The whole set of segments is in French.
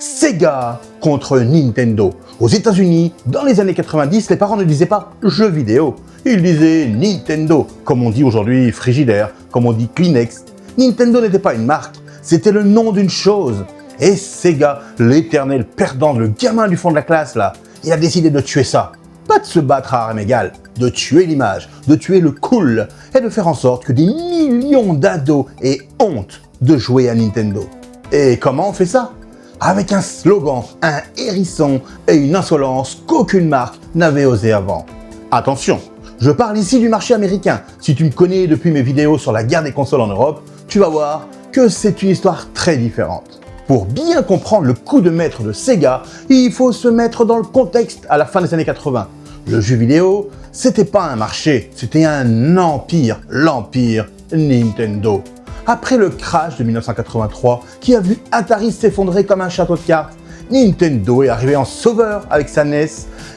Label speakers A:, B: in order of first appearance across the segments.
A: Sega contre Nintendo. Aux États-Unis, dans les années 90, les parents ne disaient pas jeux vidéo, ils disaient Nintendo, comme on dit aujourd'hui frigidaire, comme on dit Kleenex. Nintendo n'était pas une marque, c'était le nom d'une chose. Et Sega, l'éternel perdant, le gamin du fond de la classe là, il a décidé de tuer ça. Pas de se battre à armes égales, de tuer l'image, de tuer le cool, et de faire en sorte que des millions d'ados aient honte de jouer à Nintendo. Et comment on fait ça? Avec un slogan, un hérisson et une insolence qu'aucune marque n'avait osé avant. Attention, je parle ici du marché américain. Si tu me connais depuis mes vidéos sur la guerre des consoles en Europe, tu vas voir que c'est une histoire très différente. Pour bien comprendre le coup de maître de Sega, il faut se mettre dans le contexte à la fin des années 80. Le jeu vidéo, c'était pas un marché, c'était un empire, l'empire Nintendo. Après le crash de 1983, qui a vu Atari s'effondrer comme un château de cartes, Nintendo est arrivé en sauveur avec sa NES,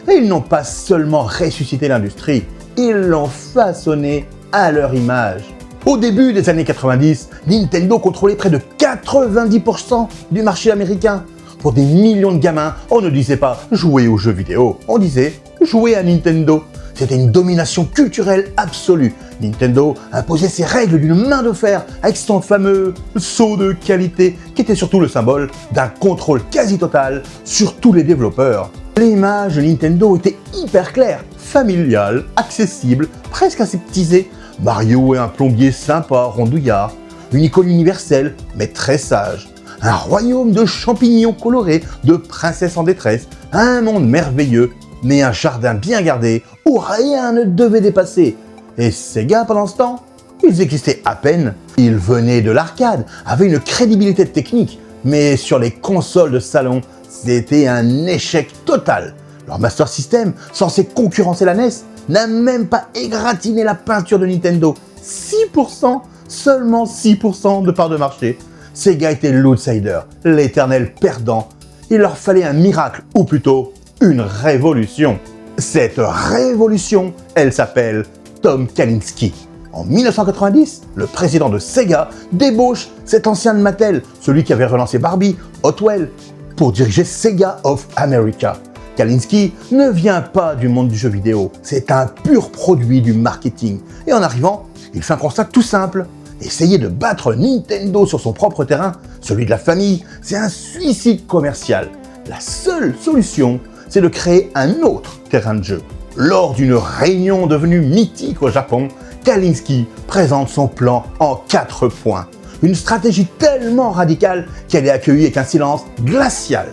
A: et ils n'ont pas seulement ressuscité l'industrie, ils l'ont façonné à leur image. Au début des années 90, Nintendo contrôlait près de 90% du marché américain. Pour des millions de gamins, on ne disait pas jouer aux jeux vidéo, on disait jouer à Nintendo. C'était une domination culturelle absolue. Nintendo imposait ses règles d'une main de fer avec son fameux sceau de qualité qui était surtout le symbole d'un contrôle quasi total sur tous les développeurs. L'image de Nintendo était hyper claire, familiale, accessible, presque aseptisée. Mario est un plombier sympa, rondouillard, une icône universelle mais très sage. Un royaume de champignons colorés, de princesses en détresse, un monde merveilleux, mais un jardin bien gardé où rien ne devait dépasser. Et Sega, pendant ce temps, ils existaient à peine. Ils venaient de l'arcade, avaient une crédibilité technique, mais sur les consoles de salon, c'était un échec total. Leur Master System, censé concurrencer la NES, n'a même pas égratigné la peinture de Nintendo. 6%, seulement 6% de part de marché. Sega était l'outsider, l'éternel perdant. Il leur fallait un miracle, ou plutôt une révolution. Cette révolution, elle s'appelle Tom Kalinske. En 1990, le président de Sega débauche cet ancien de Mattel, celui qui avait relancé Barbie, Hotwell, pour diriger Sega of America. Kalinske ne vient pas du monde du jeu vidéo, c'est un pur produit du marketing. Et en arrivant, il fait un constat tout simple. Essayer de battre Nintendo sur son propre terrain, celui de la famille, c'est un suicide commercial. La seule solution, c'est de créer un autre terrain de jeu. Lors d'une réunion devenue mythique au Japon, Kalinske présente son plan en 4 points. Une stratégie tellement radicale qu'elle est accueillie avec un silence glacial.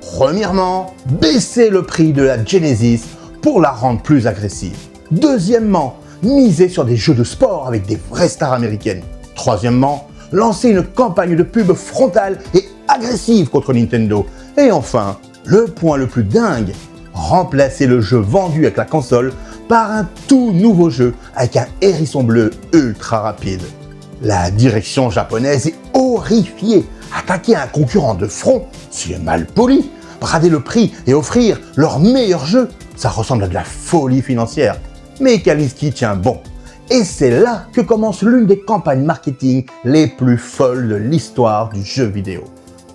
A: Premièrement, baisser le prix de la Genesis pour la rendre plus agressive. Deuxièmement, miser sur des jeux de sport avec des vraies stars américaines. Troisièmement, lancer une campagne de pub frontale et agressive contre Nintendo. Et enfin, le point le plus dingue, remplacer le jeu vendu avec la console par un tout nouveau jeu avec un hérisson bleu ultra rapide. La direction japonaise est horrifiée. Attaquer un concurrent de front, c'est mal poli. Brader le prix et offrir leur meilleur jeu, ça ressemble à de la folie financière. Mais Kalinske tient bon. Et c'est là que commence l'une des campagnes marketing les plus folles de l'histoire du jeu vidéo.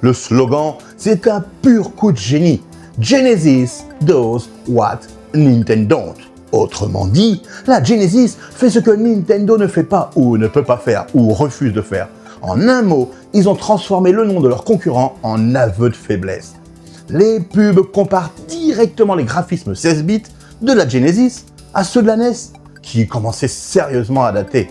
A: Le slogan, c'est un pur coup de génie. Genesis does what Nintendo don't. Autrement dit, la Genesis fait ce que Nintendo ne fait pas ou ne peut pas faire ou refuse de faire. En un mot, ils ont transformé le nom de leur concurrent en aveu de faiblesse. Les pubs comparent directement les graphismes 16 bits de la Genesis à ceux de la NES, qui commençaient sérieusement à dater.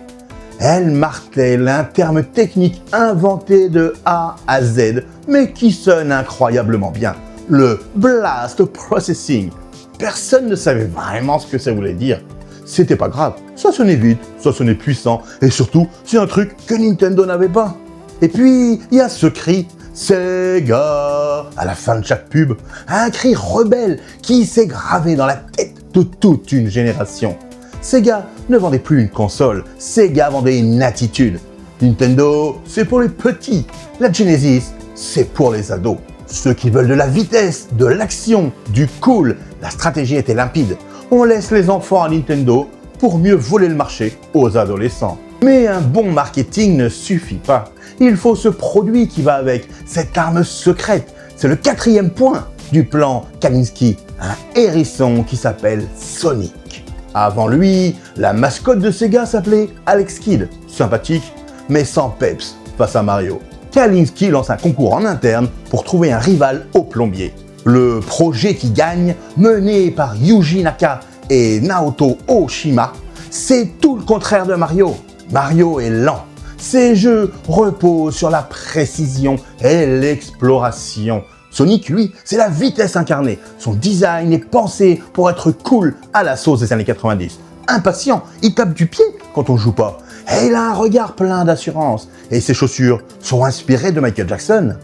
A: Elle martèle un terme technique inventé de A à Z, mais qui sonne incroyablement bien, le Blast Processing. Personne ne savait vraiment ce que ça voulait dire. C'était pas grave, ça sonnait vite, ça sonnait puissant, et surtout, c'est un truc que Nintendo n'avait pas. Et puis, il y a ce cri, Sega, à la fin de chaque pub, un cri rebelle qui s'est gravé dans la tête de toute une génération. Sega ne vendait plus une console, Sega vendait une attitude. Nintendo, c'est pour les petits. La Genesis, c'est pour les ados. Ceux qui veulent de la vitesse, de l'action, du cool. La stratégie était limpide. On laisse les enfants à Nintendo pour mieux voler le marché aux adolescents. Mais un bon marketing ne suffit pas. Il faut ce produit qui va avec, cette arme secrète, C'est le 4e point du plan Kaminski, un hérisson qui s'appelle Sonic. Avant lui, la mascotte de Sega s'appelait Alex Kidd, sympathique, mais sans peps face à Mario. Kaminski lance un concours en interne pour trouver un rival au plombier. Le projet qui gagne, mené par Yuji Naka et Naoto Oshima, c'est tout le contraire de Mario. Mario est lent. Ses jeux reposent sur la précision et l'exploration. Sonic, lui, c'est la vitesse incarnée. Son design est pensé pour être cool à la sauce des années 90. Impatient, il tape du pied quand on joue pas. Et il a un regard plein d'assurance. Et ses chaussures sont inspirées de Michael Jackson.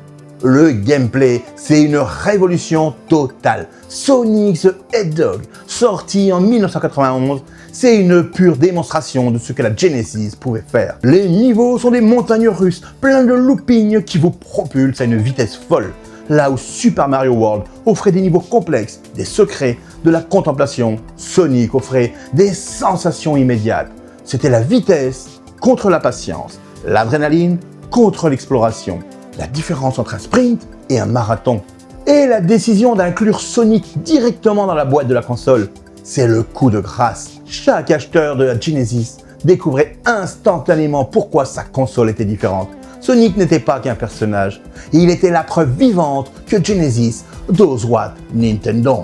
A: Le gameplay, c'est une révolution totale. Sonic the Hedgehog, sorti en 1991, c'est une pure démonstration de ce que la Genesis pouvait faire. Les niveaux sont des montagnes russes, plein de loopings qui vous propulsent à une vitesse folle. Là où Super Mario World offrait des niveaux complexes, des secrets, de la contemplation, Sonic offrait des sensations immédiates. C'était la vitesse contre la patience, l'adrénaline contre l'exploration. La différence entre un sprint et un marathon. Et la décision d'inclure Sonic directement dans la boîte de la console, c'est le coup de grâce. Chaque acheteur de la Genesis découvrait instantanément pourquoi sa console était différente. Sonic n'était pas qu'un personnage, il était la preuve vivante que Genesis does what Nintendo.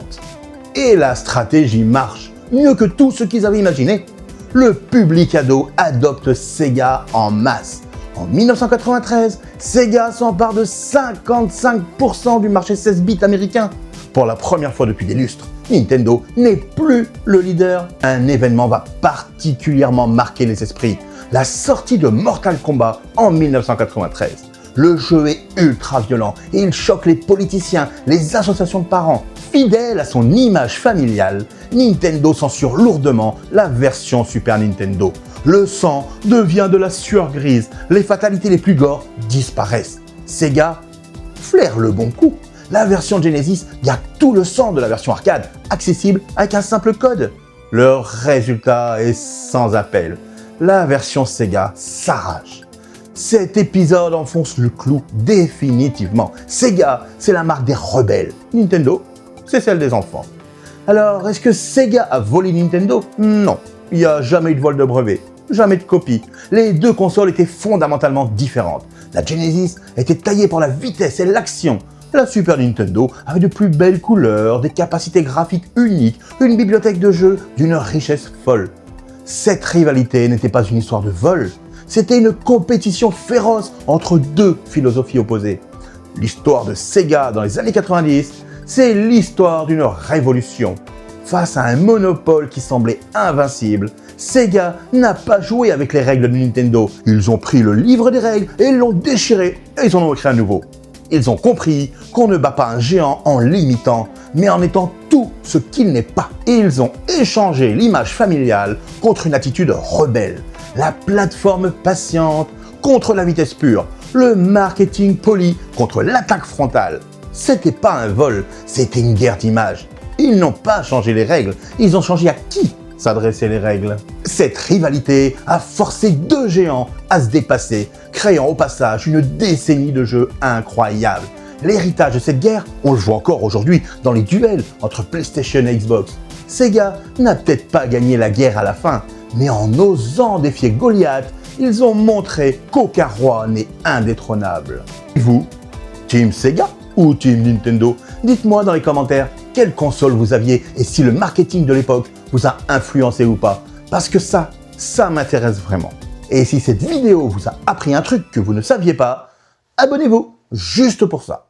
A: Et la stratégie marche, mieux que tout ce qu'ils avaient imaginé. Le public ado adopte Sega en masse. En 1993, Sega s'empare de 55% du marché 16 bits américain. Pour la première fois depuis des lustres, Nintendo n'est plus le leader. Un événement va particulièrement marquer les esprits. La sortie de Mortal Kombat en 1993. Le jeu est ultra violent et il choque les politiciens, les associations de parents. Fidèle à son image familiale, Nintendo censure lourdement la version Super Nintendo. Le sang devient de la sueur grise, les fatalités les plus gore disparaissent. Sega flaire le bon coup. La version Genesis garde tout le sang de la version arcade, accessible avec un simple code. Le résultat est sans appel. La version Sega s'arrache. Cet épisode enfonce le clou définitivement. Sega, c'est la marque des rebelles. Nintendo, c'est celle des enfants. Alors, est-ce que Sega a volé Nintendo? Non, il n'y a jamais eu de vol de brevet, jamais de copie. Les deux consoles étaient fondamentalement différentes. La Genesis était taillée pour la vitesse et l'action. La Super Nintendo avait de plus belles couleurs, des capacités graphiques uniques, une bibliothèque de jeux d'une richesse folle. Cette rivalité n'était pas une histoire de vol, c'était une compétition féroce entre deux philosophies opposées. L'histoire de Sega dans les années 90, c'est l'histoire d'une révolution. Face à un monopole qui semblait invincible, Sega n'a pas joué avec les règles de Nintendo. Ils ont pris le livre des règles et l'ont déchiré et ils en ont écrit un nouveau. Ils ont compris qu'on ne bat pas un géant en l'imitant, mais en étant tout ce qu'il n'est pas. Ils ont échangé l'image familiale contre une attitude rebelle, la plateforme patiente contre la vitesse pure, le marketing poli contre l'attaque frontale. C'était pas un vol, c'était une guerre d'image. Ils n'ont pas changé les règles, ils ont changé à qui s'adressaient les règles. Cette rivalité a forcé deux géants à se dépasser, créant au passage une décennie de jeux incroyables. L'héritage de cette guerre, on le voit encore aujourd'hui dans les duels entre PlayStation et Xbox. Sega n'a peut-être pas gagné la guerre à la fin, mais en osant défier Goliath, ils ont montré qu'aucun roi n'est indétrônable. Et vous, Team Sega ou Team Nintendo? Dites-moi dans les commentaires quelle console vous aviez et si le marketing de l'époque vous a influencé ou pas. Parce que ça m'intéresse vraiment. Et si cette vidéo vous a appris un truc que vous ne saviez pas, abonnez-vous juste pour ça.